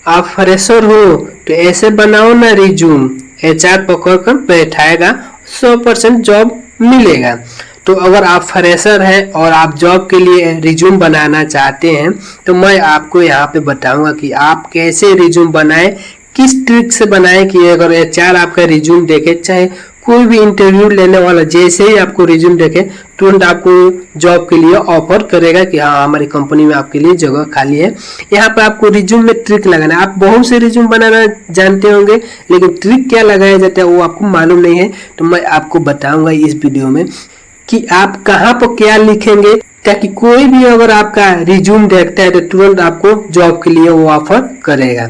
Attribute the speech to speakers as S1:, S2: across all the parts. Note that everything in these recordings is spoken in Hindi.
S1: आप फ्रेशर हो तो ऐसे बनाओ ना रिज्यूम, एचआर पकड़ कर बैठाएगा, 100% जॉब मिलेगा। तो अगर आप फ्रेशर हैं और आप जॉब के लिए रिज्यूम बनाना चाहते हैं तो मैं आपको यहाँ पे बताऊंगा कि आप कैसे रिज्यूम बनाएं, किस ट्रिक से बनाएं कि अगर एचआर आपका रिज्यूम देखे, चाहे कोई भी इंटरव्यू लेने वाला जैसे ही आपको रिज्यूम देखे तुरंत आपको जॉब के लिए ऑफर करेगा कि हाँ हमारी कंपनी में आपके लिए जगह खाली है। यहाँ पर आपको रिज्यूम में ट्रिक लगाना है। आप बहुत से रिज्यूम बनाना जानते होंगे लेकिन ट्रिक क्या लगाया जाता है वो आपको मालूम नहीं है, तो मैं आपको बताऊंगा इस वीडियो में कि आप कहाँ पर क्या लिखेंगे ताकि कोई भी अगर आपका रिज्यूम देखता है तो तुरंत आपको जॉब के लिए वो ऑफर करेगा।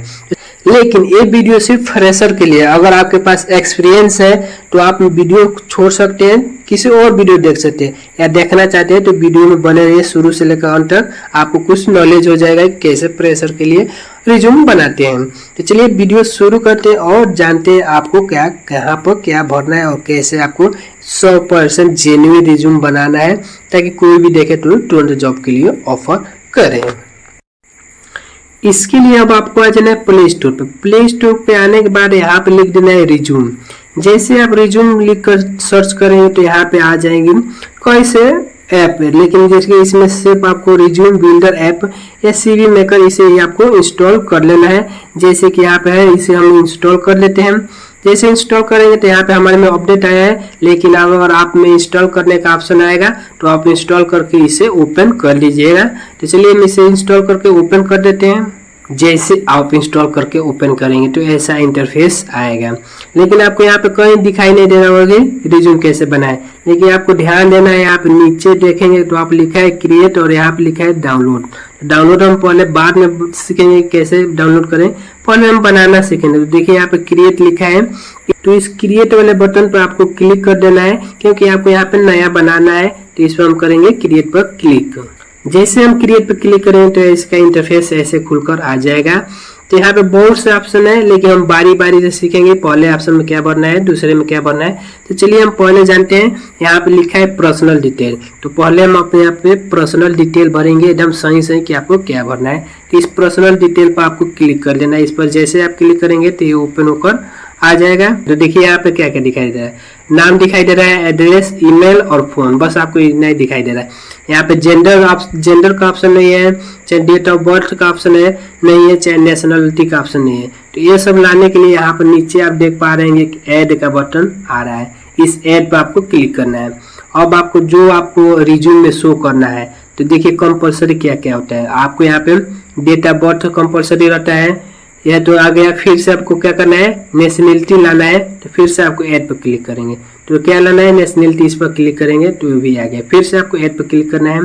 S1: लेकिन ये वीडियो सिर्फ फ्रेशर के लिए, अगर आपके पास एक्सपीरियंस है तो आप वीडियो छोड़ सकते हैं, किसी और वीडियो देख सकते हैं, या देखना चाहते हैं तो वीडियो में बने रहिए शुरू से लेकर अंत तक, आपको कुछ नॉलेज हो जाएगा कैसे फ्रेशर के लिए रिज्यूम बनाते हैं। तो चलिए वीडियो शुरू करते हैं और जानते हैं आपको क्या कहाँ पर क्या भरना है और कैसे आपको 100% जेन्युइन रिज्यूम बनाना है ताकि कोई भी देखे तो तुरंत जॉब के लिए ऑफर करें। इसके लिए अब आपको आ जाना है प्ले स्टोर पे। प्ले स्टोर पे आने के बाद यहाँ पे लिख देना है रिज्यूम। जैसे आप रिज्यूम लिख कर सर्च करेंगे तो यहाँ पे आ जाएंगे कैसे ऐप है, लेकिन जैसे इसमें सिर्फ आपको रिज्यूम बिल्डर ऐप या सीवी मेकर इसे ही आपको इंस्टॉल कर लेना है। जैसे कि यहाँ पे है, इसे हम इंस्टॉल कर लेते हैं। जैसे इंस्टॉल करेंगे तो यहाँ पे हमारे में अपडेट आया है, लेकिन अगर आप में इंस्टॉल करने का ऑप्शन आएगा तो आप इंस्टॉल करके इसे ओपन कर लीजिएगा। तो चलिए हम इसे इंस्टॉल करके ओपन कर देते हैं। जैसे आप इंस्टॉल करके ओपन करेंगे तो ऐसा इंटरफेस आएगा, लेकिन आपको यहाँ पे कहीं दिखाई नहीं दे रहा होगा रिज्यूम कैसे बनाए। लेकिन आपको ध्यान देना है, यहाँ पे नीचे देखेंगे तो आप लिखा है क्रिएट और यहाँ पे लिखा है डाउनलोड। डाउनलोड हम पहले बाद में सीखेंगे कैसे डाउनलोड करें, पहले हम बनाना सीखेंगे। तो देखिए यहाँ पे क्रिएट लिखा है, तो इस क्रिएट वाले बटन पर आपको क्लिक कर देना है क्योंकि आपको यहाँ पे नया बनाना है। तो इस पर हम करेंगे क्रिएट पर क्लिक। जैसे हम क्रिएट पर क्लिक करेंगे तो इसका इंटरफेस ऐसे खुलकर आ जाएगा। तो यहाँ पे बहुत से ऑप्शन है लेकिन हम बारी बारी से सीखेंगे पहले ऑप्शन में क्या भरना है, दूसरे में क्या भरना है। तो चलिए हम पहले जानते हैं, यहाँ पे लिखा है पर्सनल डिटेल। तो पहले हम अपने यहाँ पे पर्सनल डिटेल भरेंगे एकदम सही सही कि आपको क्या भरना है। तो इस पर्सनल डिटेल पर आपको क्लिक कर देना है। इस पर जैसे आप क्लिक करेंगे तो ये ओपन होकर आ जाएगा। तो देखिए यहाँ पे क्या क्या दिखाई दे रहा है, नाम दिखाई दे रहा है, एड्रेस, ईमेल और फोन, बस आपको इतना ही दिखाई दे रहा है। यहाँ पे जेंडर का ऑप्शन नहीं है, चाहे डेट ऑफ बर्थ का ऑप्शन है नहीं है, चाहे नेशनलिटी का ऑप्शन नहीं है। तो ये सब लाने के लिए यहाँ पर नीचे आप देख पा रहे हैं कि ऐड का बटन आ रहा है, इस ऐड पर आपको क्लिक करना है। अब आपको जो आपको रिज्यूम में शो करना है, तो देखिए कंपल्सरी क्या क्या होता है। आपको यहाँ पे डेट ऑफ बर्थ कंपल्सरी रहता है, यह तो आ गया। फिर से आपको क्या करना है, नेशनलिटी लाना है, तो फिर से आपको ऐड पर क्लिक करेंगे तो क्या लाना है, नेशनलिटी, इस पर क्लिक करेंगे तो ये भी आ गया। फिर से आपको ऐड पर क्लिक करना है।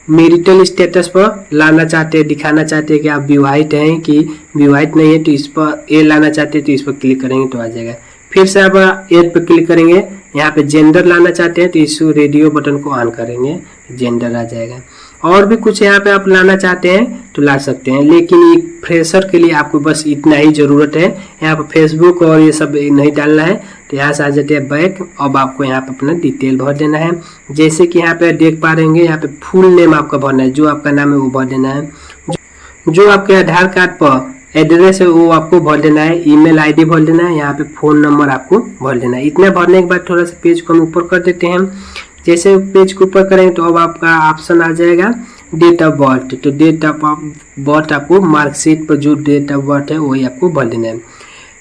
S1: मैरिटल स्टेटस पर लाना चाहते हैं, दिखाना चाहते हैं कि आप विवाहित हैं कि विवाहित नहीं है, तो इस पर ये लाना चाहते हैं तो इस पर क्लिक करेंगे तो आ जाएगा। फिर से आप ऐड पर क्लिक करेंगे, यहाँ पे जेंडर लाना चाहते हैं तो इस रेडियो बटन को ऑन करेंगे, जेंडर आ जाएगा। और भी कुछ यहाँ पे आप लाना चाहते हैं तो ला सकते हैं, लेकिन एक फ्रेशर के लिए आपको बस इतना ही जरूरत है। यहाँ पे फेसबुक और ये सब नहीं डालना है। तो यहाँ से आ जाते हैं बैक। अब आपको यहाँ पे अपना डिटेल भर देना है। जैसे कि यहाँ पे देख पा रहे होंगे, यहाँ पे फुल नेम आपका भरना है, जो आपका नाम है वो भर देना है। जो आपके आधार कार्ड पर एड्रेस है वो आपको भर देना है, ईमेल आईडी भर देना है, यहाँ पे फोन नंबर आपको भर देना है। इतना भरने के बाद थोड़ा सा पेज को हम ऊपर कर देते हैं। जैसे पेज को ऊपर करेंगे तो अब आपका ऑप्शन आ जाएगा डेट ऑफ बर्थ। तो डेट ऑफ बर्थ आपको मार्कशीट पर जो डेट ऑफ बर्थ है वही आपको भर देना है।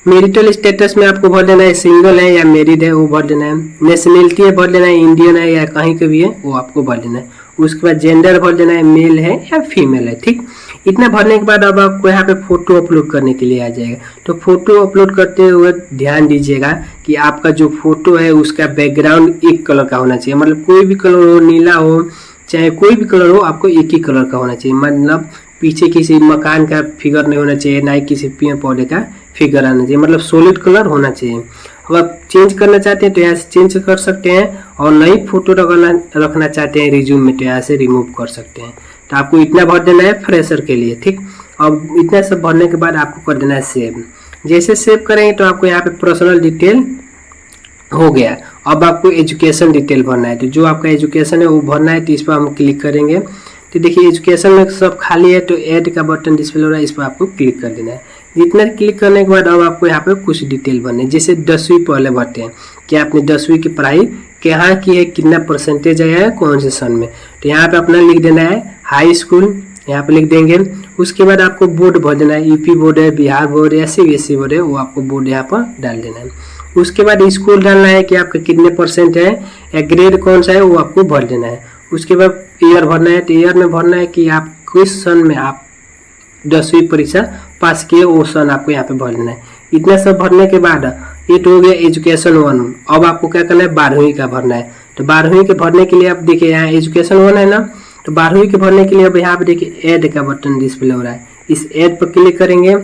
S1: मैरिटल स्टेटस में आपको भर देना है, सिंगल है या मैरिड है वो भर देना है। नेशनलिटी है भर देना है, इंडियन है या कहीं के भी है वो आपको भर देना है। उसके बाद जेंडर भर देना है, मेल है या फीमेल है। ठीक, इतना भरने के बाद अब आपको यहाँ पे फोटो अपलोड करने के लिए आ जाएगा। तो फोटो अपलोड करते हुए ध्यान दीजिएगा कि आपका जो फोटो है उसका बैकग्राउंड एक कलर का होना चाहिए, मतलब कोई भी कलर हो, नीला हो चाहे कोई भी कलर हो, आपको एक ही कलर का होना चाहिए। मतलब पीछे किसी मकान का फिगर नहीं होना चाहिए, ना ही किसी पेड़ पौधे का फिगर आना चाहिए, मतलब सॉलिड कलर होना चाहिए। अब आप चेंज करना चाहते हैं तो यहाँ से चेंज कर सकते हैं, और नई फोटो रखना चाहते हैं रिज्यूम में तो यहाँ से रिमूव कर सकते हैं। तो आपको इतना भर देना है फ्रेशर के लिए। ठीक, अब इतना सब भरने के बाद आपको कर देना है सेव। जैसे सेव करेंगे तो आपको यहाँ पे पर्सनल डिटेल हो गया। अब आपको एजुकेशन डिटेल भरना है, तो जो आपका एजुकेशन है वो भरना है। तो इस पर हम क्लिक करेंगे तो देखिए एजुकेशन में सब खाली है, तो ऐड का बटन डिस्प्ले हो रहा है, इस पर आपको क्लिक कर देना है। जितना क्लिक करने के बाद अब आपको यहाँ पे कुछ डिटेल भरनी है, जैसे 10वीं पहले भरते हैं कि आपने 10वीं की पढ़ाई कहाँ की है, कितना परसेंटेज आया है, कौन से सन में। तो यहाँ पे अपना लिख देना है हाई स्कूल, यहाँ पे लिख देंगे। उसके बाद आपको बोर्ड भर देना है, यूपी बोर्ड है, बिहार बोर्ड है, सीबीएसई बोर्ड है, वो आपको बोर्ड यहाँ पर डाल देना है। उसके बाद स्कूल डालना है कि आपका कितने परसेंट है या ग्रेड कौन सा है, वो आपको भर देना है। उसके बाद ईयर भरना है, तो ईयर में भरना है कि आप किस सन में आप 10वीं परीक्षा पास किए, वो सन आपको यहाँ पे भर देना है। इतना सब भरने के बाद ये तो हो गया एजुकेशन 1। अब आपको क्या करना है, 12वीं का भरना है। तो 12वीं के भरने के लिए आप देखिए यहाँ एजुकेशन 1 है ना, तो 12वीं के भरने के लिए अब यहाँ पे देखिए ऐड का बटन डिस्प्ले हो रहा है, इस ऐड पर क्लिक करेंगे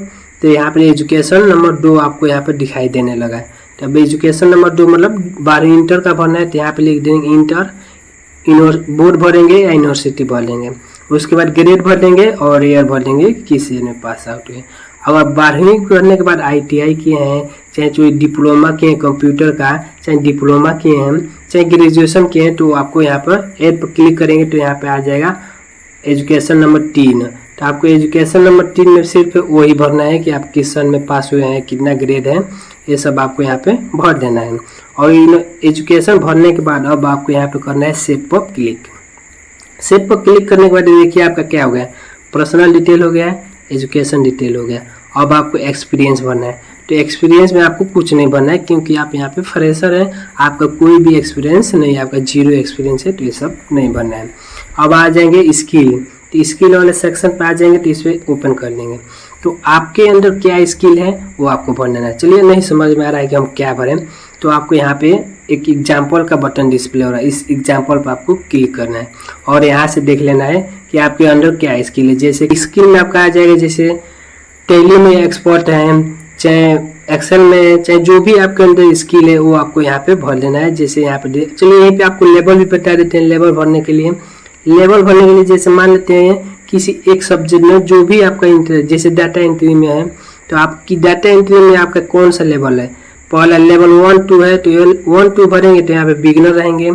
S1: तो यहाँ पे एजुकेशन नंबर 2 आपको यहाँ पे दिखाई देने लगा है। तो अब एजुकेशन नंबर 2 मतलब 12वीं इंटर का भरना है, तो यहाँ पे लिख देंगे इंटर, बोर्ड भरेंगे या यूनिवर्सिटी भर देंगे। उसके बाद ग्रेड भर देंगे और ईयर भर देंगे किस ईयर में पास आउट हुए। अब आप 12वीं करने के बाद ITI किए हैं, चाहे जो डिप्लोमा किए हैं कंप्यूटर का, चाहे डिप्लोमा किए हैं, चाहे ग्रेजुएशन किए हैं, तो आपको यहाँ पर ऐड पर क्लिक करेंगे तो यहाँ पे आ जाएगा एजुकेशन नंबर 3। तो आपको एजुकेशन नंबर 3 में सिर्फ वही भरना है कि आप किस सन में पास हुए हैं, कितना ग्रेड है, ये सब आपको यहाँ पे भर देना है। और एजुकेशन भरने के बाद अब आपको यहाँ पे करना है सेव पर क्लिक। सेव पर क्लिक करने के बाद देखिए आपका क्या हो गया, पर्सनल डिटेल हो गया, एजुकेशन डिटेल हो गया। अब आपको एक्सपीरियंस भरना है, तो एक्सपीरियंस में आपको कुछ नहीं भरना है क्योंकि आप यहाँ पे फ्रेशर हैं, आपका कोई भी एक्सपीरियंस नहीं है, आपका 0 एक्सपीरियंस है, तो ये सब नहीं भरना है। अब आ जाएंगे स्किल, तो स्किल वाले सेक्शन पे आ जाएंगे, तो इस पर ओपन कर लेंगे। तो आपके अंदर क्या स्किल है वो आपको भर देना है। चलिए नहीं समझ में आ रहा है कि हम क्या भरें, तो आपको यहाँ पे एक एग्जाम्पल का बटन डिस्प्ले हो रहा है, इस एग्जाम्पल पर आपको क्लिक करना है और यहाँ से देख लेना है कि आपके अंदर क्या स्किल है। जैसे स्किल में आपका आ जाएगा, जैसे टैली में एक्सपर्ट हैं, चाहे एक्सेल में, चाहे जो भी आपके अंदर स्किल है वो आपको यहाँ पे भर देना है। जैसे यहाँ पे चलिए यहीं पे आपको लेवल भी बता देते हैं। लेवल भरने के लिए जैसे मान लेते हैं किसी एक सब्जेक्ट में जो भी आपका इंटरेस्ट, जैसे डाटा एंट्री में है, तो आपकी डाटा एंट्री में आपका कौन सा लेवल है, पहला लेवल 1 2 है, तो 1 2 भरेंगे तो यहाँ पे बिगिनर रहेंगे,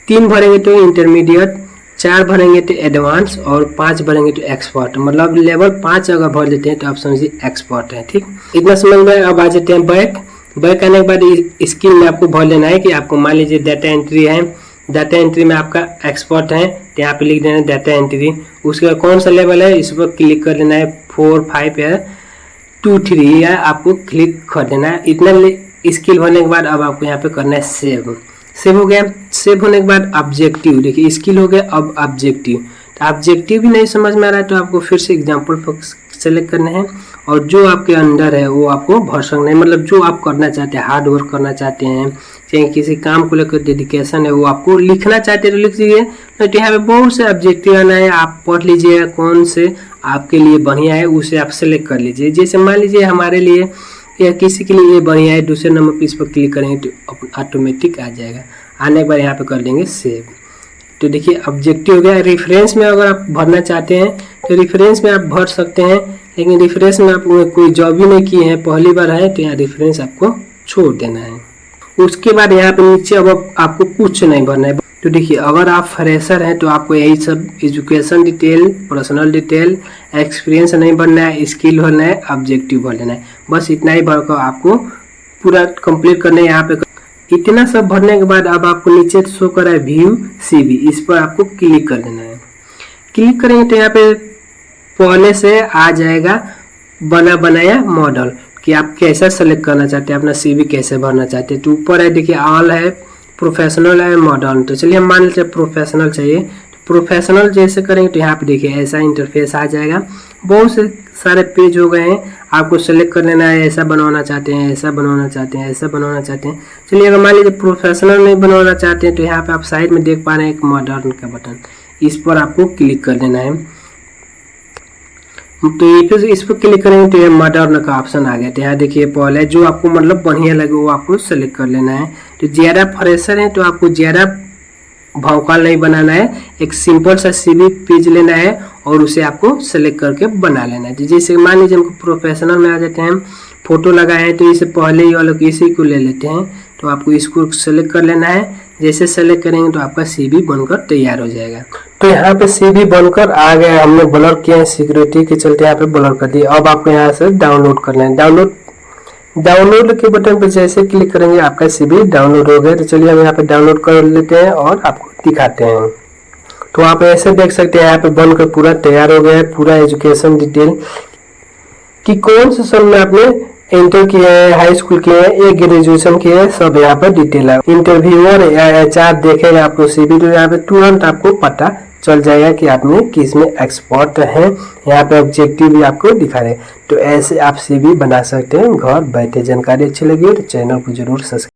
S1: 3 भरेंगे तो इंटरमीडिएट, 4 भरेंगे तो एडवांस और 5 भरेंगे तो एक्सपर्ट। मतलब लेवल 5 अगर भर देते हैं तो आप समझिए एक्सपर्ट है। ठीक, इतना समझ में। अब आ जाते हैं बैक आने के बाद स्किल में आपको भर लेना है कि आपको मान लीजिए डाटा एंट्री है, डाटा एंट्री में आपका एक्सपर्ट है, तो यहाँ पे लिख देना है डाटा एंट्री। उसके बाद कौन सा लेवल है इस पर क्लिक कर देना है, 4 5 या 2 3 या आपको क्लिक कर देना है। इतना स्किल भरने के बाद अब आपको यहाँ पे करना है सेव हो गया। सेव होने के बाद ऑब्जेक्टिव, देखिए स्किल हो गया, अब ऑब्जेक्टिव। तो ऑब्जेक्टिव भी नहीं समझ में आ रहा है तो आपको फिर से एग्जाम्पल सेलेक्ट करना है और जो आपके अंदर है वो आपको भर सकना है। मतलब जो आप करना चाहते हैं, हार्ड वर्क करना चाहते हैं, चाहे किसी काम को लेकर डेडिकेशन है, वो आपको लिखना चाहते हैं तो लिख दीजिए। तो यहाँ पे बहुत से ऑब्जेक्टिव आना है, आप पढ़ लीजिए कौन से आपके लिए बढ़िया है उसे आप सेलेक्ट कर लीजिए। जैसे मान लीजिए हमारे लिए या किसी के लिए ये बढ़िया है, दूसरे नंबर पे इस पर क्लिक करेंगे तो ऑटोमेटिक आ जाएगा। आने के बाद यहाँ पे कर देंगे सेव। तो देखिए ऑब्जेक्टिव हो गया। रेफरेंस में अगर आप भरना चाहते हैं तो रेफरेंस में आप भर सकते हैं, लेकिन रेफरेंस में आप कोई जॉब ही नहीं किए हैं, पहली बार है, तो यहाँ रेफरेंस आपको छोड़ देना है। उसके बाद यहाँ पे नीचे अब आपको कुछ नहीं भरना है। तो देखिए अगर आप फ्रेशर हैं तो आपको यही सब education detail, personal detail, experience नहीं भरना है, स्किल भरना है, ऑब्जेक्टिव भर लेना है। बस इतना ही भरकर आपको पूरा कंप्लीट करना है। यहाँ पे इतना सब भरने के बाद अब आपको नीचे शो कर रहा है व्यू CV, इस पर आपको क्लिक कर देना है। क्लिक करेंगे तो यहाँ पे पहले से आ जाएगा बना बनाया मॉडल कि आप कैसा सेलेक्ट करना चाहते हैं, अपना CV कैसे भरना चाहते हैं। तो ऊपर है देखिए ऑल है, प्रोफेशनल है, मॉडर्न। तो चलिए हम मान लेते हैं प्रोफेशनल चाहिए, तो प्रोफेशनल जैसे करेंगे तो यहाँ पे देखिए ऐसा इंटरफेस आ जाएगा। बहुत से सारे पेज हो गए हैं, आपको सेलेक्ट कर लेना है, ऐसा बनवाना चाहते हैं, ऐसा बनवाना चाहते हैं, ऐसा बनवाना चाहते हैं। चलिए अगर मान लीजिए प्रोफेशनल नहीं बनवाना चाहते हैं तो यहाँ पे आप साइड में देख पा रहे हैं एक मॉडर्न का बटन, इस पर आपको क्लिक कर देना है। तो ये फिर इस पर क्लिक करेंगे तो ये मॉडर्न का ऑप्शन आ गया। तो यहाँ देखिए पहले जो आपको मतलब बढ़िया लगे वो आपको सेलेक्ट कर लेना है। तो ज़्यादा फ्रेशर है तो आपको ज़्यादा भौकाल नहीं बनाना है, एक सिंपल सा CV पेज लेना है और उसे आपको सेलेक्ट करके बना लेना है। जैसे मान लीजिए हमको प्रोफेशनल में आ जाते हैं, फोटो लगाए हैं तो इसे पहले ही वालों इसी को ले लेते हैं, तो आपको इसको सेलेक्ट कर लेना है। जैसे सेलेक्ट करेंगे तो आपका CV बनकर तैयार हो जाएगा। तो यहाँ पे सीवी बनकर आ गया, हमने ब्लर किया है सिक्योरिटी के चलते यहाँ पे ब्लर कर दिया। अब आपको यहाँ से डाउनलोड करना है। डाउनलोड के बटन पर जैसे क्लिक करेंगे आपका सीवी डाउनलोड हो गया। तो चलिए हम यहाँ पे डाउनलोड कर लेते हैं और आपको दिखाते हैं। तो आप ऐसे देख सकते हैं यहाँ पे बनकर पूरा तैयार हो गया है, पूरा एजुकेशन डिटेल कि कौन से सन में आपने इंटर किया है, हाई स्कूल किया है, एक ग्रेजुएशन किया है, सब यहाँ पर डिटेल है। इंटरव्यूअर या एचआर देखेगा आपको सीवी तो यहाँ पे तुरंत आपको पता चल जाएगा कि आपने किस में एक्सपर्ट है। यहाँ पे ऑब्जेक्टिव भी आपको दिखा रहे। तो ऐसे आप सीवी बना सकते हैं घर बैठे। जानकारी अच्छी लगी तो चैनल को जरूर सब्सक्राइब